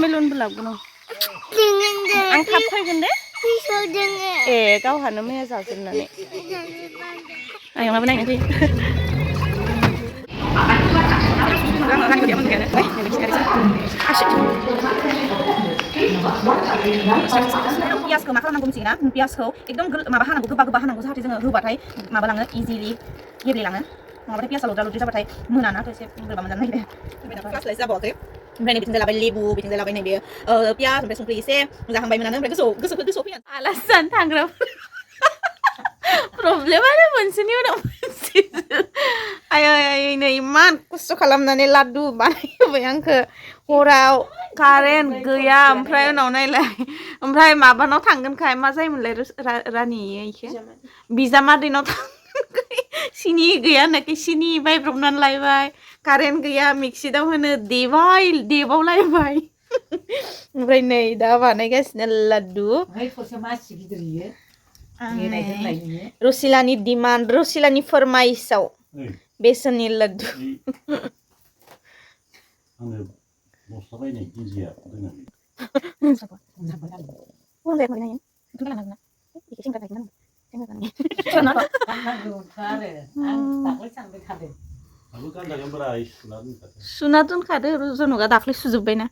वाटारमेलनबो लाबोगोन आं थाब फैगोन दे ए गावहानो मैया जाजोबनानै आयंआबो नायनो फैयो पियासखौ मा खालामनांगौ मिथिगोना पियासखौ एकदम माबा हानांगौ गोबा गोबा हानांगौ जाहाथे जोङो होबाथाय माबा लाङो इजिलि गेब्लेलाङो नङाबाथाय पियासा लद्रा लद्रि जाबाथाय मोनाना एसे बोरैबा मोनजानो नागिरो पियासलाय जाबावाखै ओमफ्राय बिथिंजाय लाबाय लेबु बिथिंजाय लाबाय नैबे पियास ओमफ्राय संख्रि एसे जाहांबाय मोनानो ओमफ्राय गोसोआव फैया आलासि जानो थांग्रा प्रब्लेमानो मोनसेनि उनाव मोनसे आयै इमान खस्थ' खालामनानै लादु बानायहोबाय आंखो हराव कारेन्ट गैया ओमफ्राय उनाव नायलाय ओमफ्राय माबानाव थांगोनखाय मा जायोमोनलाय रानि इखो बिजामादैनाव थांगोनखाय सिनि गैया होननायखाय सिनि बायब्रबनानै लायबाय कारेन्ट गैया मिक्सिदाव होनो देबावलायबाय ओमफ्राय नै दा बानायगासिनो लादु रसिलानि डिमान्ड रसिलानि फरमाइसाव बेसननि लादु सुना दोनखादो रजनगा दाख्लै सुजोब्बायना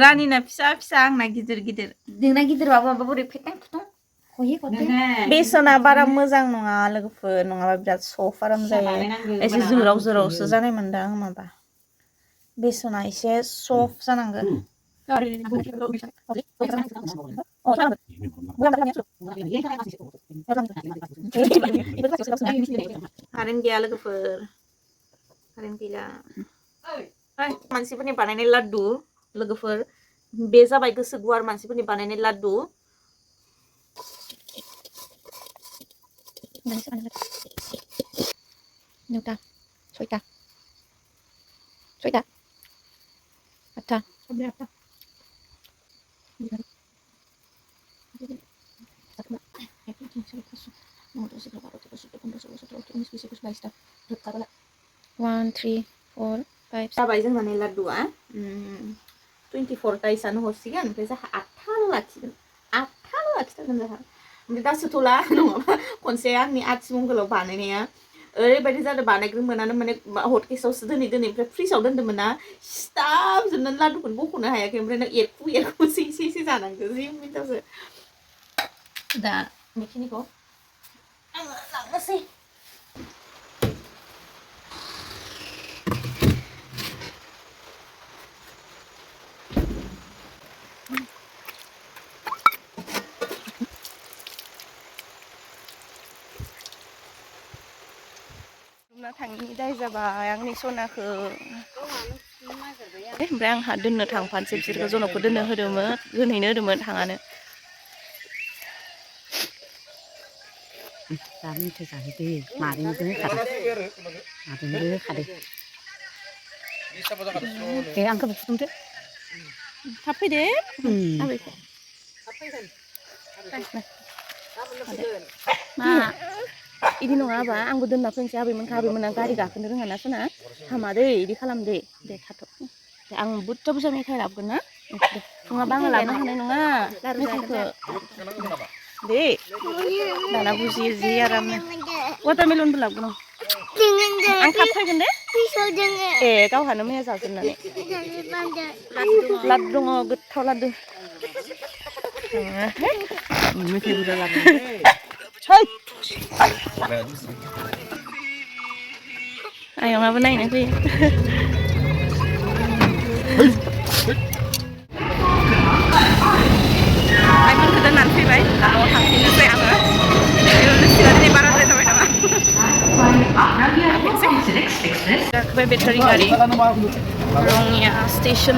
रानिना फिसा फिसा आंना गिदिर गिदिर नोंना गिदिरबाबो माबा बोरै फेथें फुथुं बेसना बारा मोजां नङा लोगोफोर नङाबा बिराद सफ्ट आराम जायो एसे जोराव जोरावसो जानाय मोनदों आं माबा बेसना एसे सफ्ट जानांगौ कारेन्ट गैया लोगोफोर कारेन्ट गैला मानसिफोरनि बानायनाय लादु लोगोफोर बे जाबाय गोसो गुवार मानसिफोरनि बानायनाय लादु नौटा सयटा आठटा One, 3, 4, 5 जाबाय जोंहानि लादुआ 24 ताइसानो हरसिगोन ओमफ्राय जोंहा 8 लाखिथारगोन जोंहा ओमफ्राय दा सोथ'ला नङाबा खनसे आंनि आथिमंगलाव बानायनाया ओरैबायदि जादों बानायग्रो मोनानो माने हटकेसआवसो दोनै ओमफ्राय फ्रिजाव दोन्दोंमोन ना सिथाबजोबनानै लादुखौनो बख'नो हायाखै ओमफ्राय नों एरखु एसे जानांगौ जि मिनिथावसो दा बेखिनिखौ आङो लांनोसै थांनि दाय जाबाय आंनि सनाखौ ओमफ्राय आंहा दोननो थांफानोसै बिसोरखौ जनकखौ दोनहैनो होदोंमोन थाङानो जानो जाहैदो मादैनोबो होखादो दे आंखौबो फुदुंदो थाब फैदे मा इदि नङाबा आंबो दोनना फैनोसै आबैमोना गारि गाखोनो रोङा ना सना हामा दै इदि खालामदे दे थाथ' दे आं बुरजा बुरजा मेथाइ लाबोगोन ना दे नङाबा आङो लाबोनो हानाय नङा मेथाइखौ दे दाना बुजियो जि आरामनो वाटारमेलनबो लाबोगोन आं थाब फैगोन दे ए गावहानो मैया जाजोबनानै लादु दङ गोथाव लादु मेथाइ बुरजा लाबोदो आयंआबो नायनो फैयो आइमोनखौ दोननानै फैबाय न'आव थांफिननोसै आङो दिनै बाराद्राय जाबाय नामा गाखोबाय बेटारि गारि रङिया स्टेसन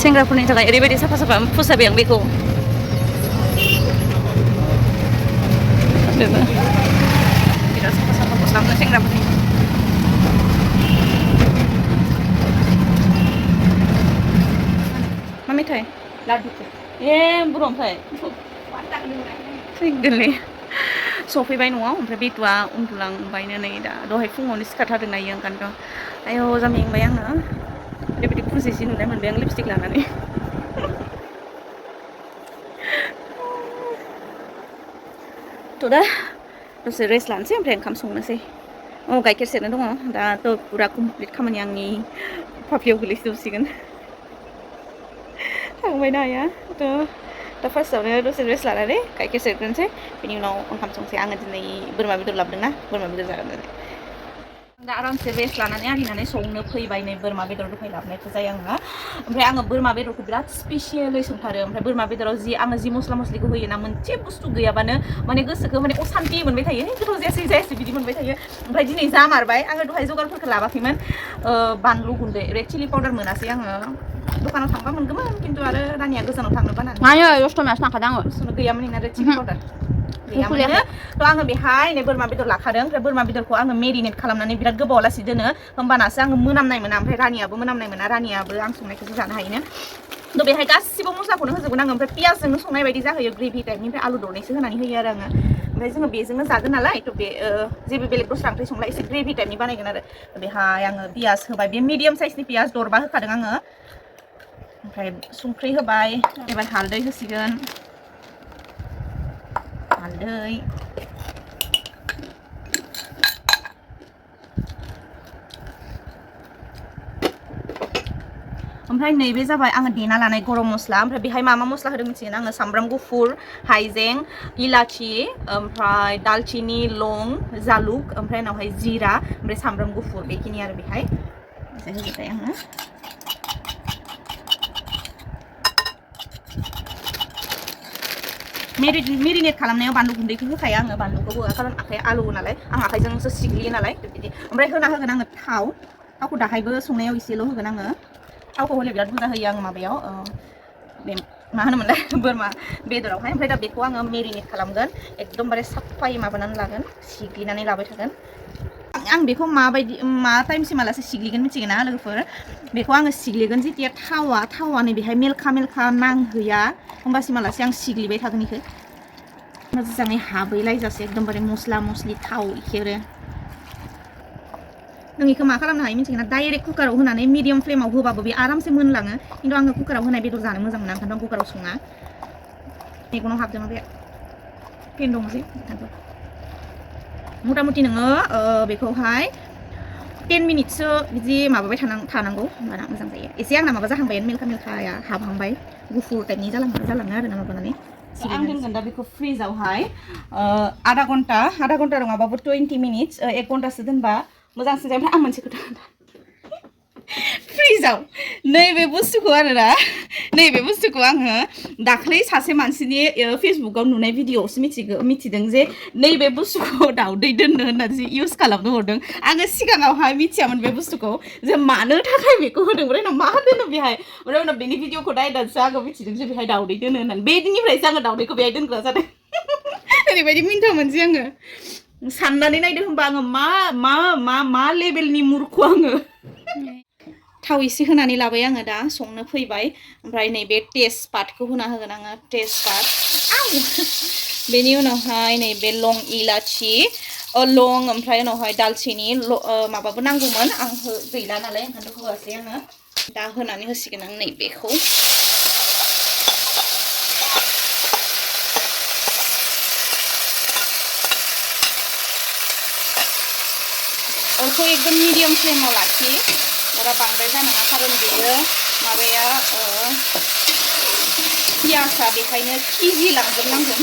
सेंग्राफोरनि थाखाय ओरैबायदि साफा साफा फसायबाय आं बेखौ बिराद साफा साफा गस्लाफोर सेंग्राफोरनि मा मेथाइ लादु ए बर' ओमफ्राय फैगोनलै सफैबाय न'आव ओमफ्राय बेथुआ उन्दुलांबायनो नै दा दहाय फुङावनो सिखारथारदों नायो ओंखायनोथ' आयौ जा मेंबाय आङो ओरैबायदि खुसिसि नुनाय मोनबाय आं लिपस्टिक लानानै थ' दा दसे रेस्ट लानोसै ओमफ्राय ओंखाम संनोसै गाइखेर सेरनो दङ दाथ' पुरा कमप्लिट खामानि आंनि फाफ्लियाव गोलैजोबसिगोन थांबायना आइया दा फार्स्टआवनो दसे रेस्ट लानानै गाइखेर सेरग्रोनोसै बेनि उनाव ओंखाम संसै आङो दिनै बोरमा बेदर लाबोदोंना बोरमा बेदर जागोन दिनै दा आरामसे रेस्ट लानानै आरिनानै संनो फैबाय नै बोरमा बेदर दहाय लाबोनायखौ जायो आङो ओमफ्राय आङो बोरमा बेदरखौ बिराद स्पेसियेलै संथारो ओमफ्राय बोरमा बेदराव आङो जि मस्ला मस्लिखौ होयोना मोनसे बुस्थु गैयाबानो माने गोसोखौ माने असान्ति मोनबाय थायो गोथाव जायासै बिदि मोनबाय थायो ओमफ्राय दिनै जामारबाय आङो दहाय जगारफोरखौ लाबाखैमोन बानलु गुन्दै रेड चिलि पाउडार मोनासै आङो दखानाव थांबा मोनगौमोन खिन्थु आरो रानिया गोजानाव थांनो बानानै मायो दसथमायावसो थांखादों आङो बुस्थुनो गैयामोन इना रेड चिलि पाउडार गैयामोन थ' आङो बेहाय नै बोरमा बेदर लाखादों ओमफ्राय बोरमा बेदरखौ आङो मेरिनेट खालामनानै बिराद गोबाव लासै दोनो होमबानासो आङो मोनामनाय मोना ओमफ्राय रानियाबो मोनामनाय मोना रानियाबो आं संनायखौसो जानो हायोनो थ' बेहाय गासिबो मस्लाखौनो होजोबगोन आङो ओमफ्राय पियासजोंनो संनाय बायदि जाहोयो ग्रेभि टाइपनि ओमफ्राय आलु दरनैसो होनानै होयो आरो आङो ओमफ्राय जोङो बेजोंनो जागोन नालाय थ' बे जेबो बेलेग दस्रा ओंख्रि संला एसे ग्रेभि टाइपनि बानायगोन आरो बेहाय आङो पियास होबाय बे मिडियाम साइजनि पियास दरबा होखादों आङो ओमफ्राय संख्रि होबाय एबार हालदै होसिगोन हालदै ओमफ्राय नैबे जाबाय आङो देना लानाय गरम मस्ला ओमफ्राय बेहाय मा मस्ला होदों मिथिगोन आङो सामब्राम गुफुर हाइजें इलाचि ओमफ्राय दालचिनि लं जालुक ओमफ्राय उनावहाय जिरा ओमफ्राय सामब्राम गुफुर बेखिनि आरो बेहाय होजोब्बाय आङो मेरिनेट खालामनायाव बानलु गुन्दैखौ होखायो आङो बानलुखौ होआ खारन आखाइया आलौवो नालाय आं आखाइजोंसो सिग्लियो नालाय बिदि ओमफ्राय होगोन आङो थावखौ दाहायबो संनायाव एसेल' होगोन आङो थावखौ हले बिराद बुरजा होयो आङो माबायाव बे मा होनोमोनलाय बोरमा बेदरावहाय ओमफ्राय दा बेखौ आङो मेरिनेट खालामगोन एकदमबारे साफायै माबानानै लागोन सिग्लिनानै लाबाय थागोन आं बेखौ मा टाइमसिमालासे सिग्लिगोन मिथिगोन ना लोगोफोर बेखौ आङो सिग्लिगोन जेथिया थावा नै बेहाय मेलखा नांहैया होमबासिमालासे आं सिग्लिबाय थागोन इखो मोजाङै हाबैलायजासे एकदमबारे मस्ला मस्लि थाव इखेरो नों इखौ मा खालामनो हायो मिथिगोन ना डाइरेक्ट कुकाराव होनानै मिडियाम फ्लेमाव होबाबो बे आरामसे मोनलाङो खिन्थु आङो कुकाराव होनाय बेदर जानो मोजां मोना ओंखायनो आं कुकाराव सङा मेगनाव हाबदों बे पेन दंसै मथा मथि नोङो बेखौहाय 10 मिनिटसो बिदि माबाबाय थानांगौ होमबाना मोजां जायो एसे आंना माबा जाहांबाय मेलखाया हाबहांबाय गुफुर टाइपनि जालाङो आरो ना माबानानै आं दोनगोन दा बेखौ फ्रिजावहाय आधा घन्टा नङाबाबो 20 मिनिट्स 1 घन्टासो दोनबा मोजांसिन जायो ओमफ्राय आं मोनसे खोथा फ्रिजाव नैबे बुस्थुखौ आङो दाख्लै सासे मानसिनि फेसबुकाव नुनाय भिडिअआवसो मिथिदों जे नैबे बुस्थुखौ दावदै दोननो होननानै इउज खालामनो हरदों आङो सिगाङावहाय मिथियामोन बे बुस्थुखौ जे मानो थाखाय बेखौ होदों ओमफ्राय उनाव मा दोनो बेहाय ओमफ्राय उनाव बेनि भिडिअखौ नायनानैसो आङो मिथिदों जे बेहाय दावदै दोनो होननानै बे दिननिफ्रायसो आङो दावदैखौ बेहाय दोनग्रा जादों ओरैबायदि मिन्था मोनसै आङो साननानै नायदो होनबा आङो मा लेभेलनि मुर्ख आङो थाव एसे होनानै लाबाय आङो दा संनो फैबाय ओमफ्राय नैबे तेजपातखौ होना होगोन आङो तेजपात बेनि उनावहाय नैबे लं इलाचि लं ओमफ्राय उनावहाय दालचिनि माबाबो नांगौमोन आं गैला नालाय ओंखायनो होआसै आङो दा होनानै होसिगोन आं नैबेखौ अरखौ एकदम मिडियाम फ्लेमाव लाखि अरा बांद्राय जानाङा खारन बेयो माबाया पियासा बेखायनो केजि लांजोबनांगोन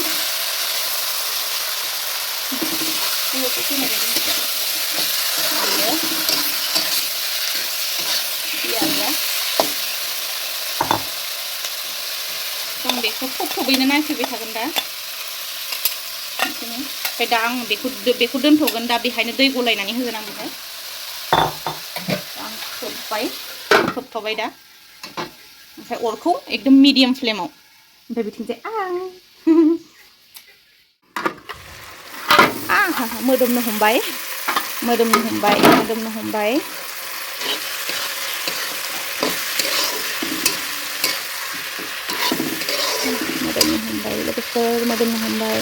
पियाजा जों बेखौ थबैनो नायफैबाय थागोन दा ओमफ्राय दा आं बेखौ दोनथ'गोन दा बेहायनो दै गलायनानै होगोन आं बेहाय आं खोबथ'बाय दा ओमफ्राय अरखौ एकदम मिडियाम फ्लेमाव ओमफ्राय बिथिंजाय मोदोमनो हमबाय सोर मोदोमनो हमबाय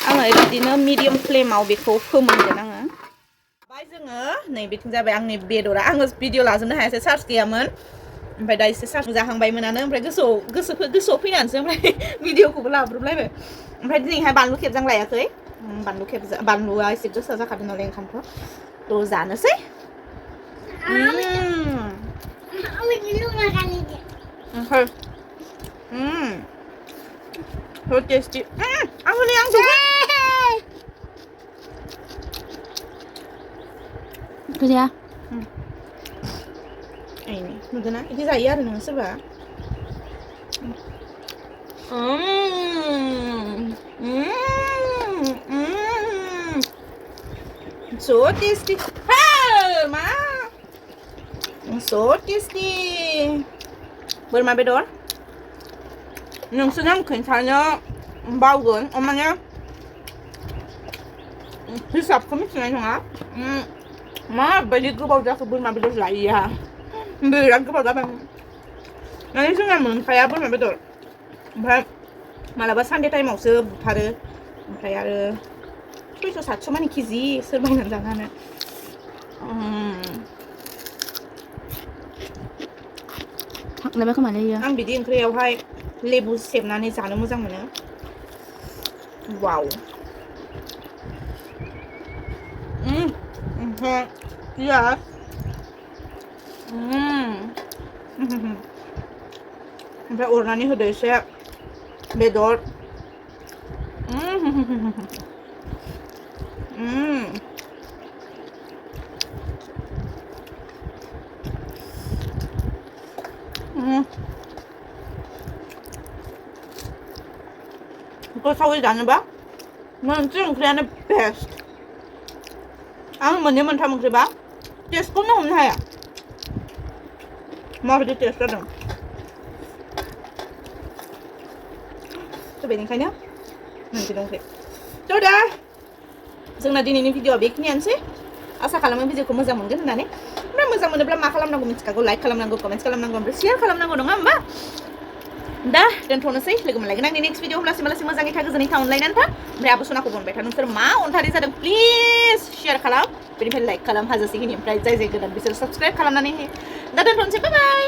आङो बिदिनो मिडियाम फ्लेमाव बेखौ फोमोनगोन आङो ओमफ्राय जोङो नै बिथिं जाबाय आंनि बेदरा आङो भिडिअ लाजोबनो हायासै चार्ज गैयामोन ओमफ्राय दा एसे चार्ज जाहांबायमोनानो ओमफ्राय गोसोआव फैनानैसो ओमफ्राय भिडिअखौबो लाब्रबलायबाय ओमफ्राय दिनैहाय बानलु खेबजां लायाखै बानलुआ एसे गोसा जाखादों नालाय ओंखामखौ थ' जानोसै so tasty aku nih yang suka 그래야 ini 누구나 ini saya ada nggak serba so tasty ma so tasty बोरमा बेदर नोंसोरनो खोन्थानो बावगोन माने हिसाबखौ मिथिनाय नङा माबायदि गोबाव जाखो बोरमा बेदर लायैया बिराद गोबाव जाबाय माने जोंना मोनखाया बोरमा बेदर ओमफ्राय मालाबा सानडे टाइमावसो बुथारो ओमफ्राय आरो 600-700 मानि केजि सोर बायनानै जानो थांलायबाय खोमालै इयो आं बिदि ओंख्रियावहाय लेबु सेबनानै जानो मोजां मोनो वाव ओमफ्राय पियाज ओमफ्राय अरनानै होदो एसे बेदर गोथावै जानोबा मोनसे ओंख्रियानो बेस्ट आं मोननै मोनथाम ओंख्रिबा टेस्टखौनो हमनो हाया माबायदि टेस्ट जादों थ' बेनिखायनो मोनसे ओंख्रि थ' दा जोंना दिनैनि भिडिअआ बेखिनियानोसै आसा खालामो भिडिअखौ मोजां मोनगोन होननानै ओमफ्राय मोजां मोनोब्ला मा खालामनांगौ मिथिखागौ लाइक खालामनांगौ कमेन्ट खालामनांगौ ओमफ्राय शेयार खालामनांगौ नङा होमबा दा दोनथ'नोसै लोगो मोनलायगोन आंनि नेक्स्ट भिडिअ अब्लासिम मोजाङै था गोजोनै था अनलायनानै था ओमफ्राय आब' सनाखौ बनबाय था नोंसोर मा अनथारै जादों प्लिज शेयार खालाम बेनिफ्राय लाइक खालाम हाजासेखिनि ओमफ्राय जाय गोदान बिसोर साबस्क्राइब खालामनानै दा दोनथ'नोसै बाय बाय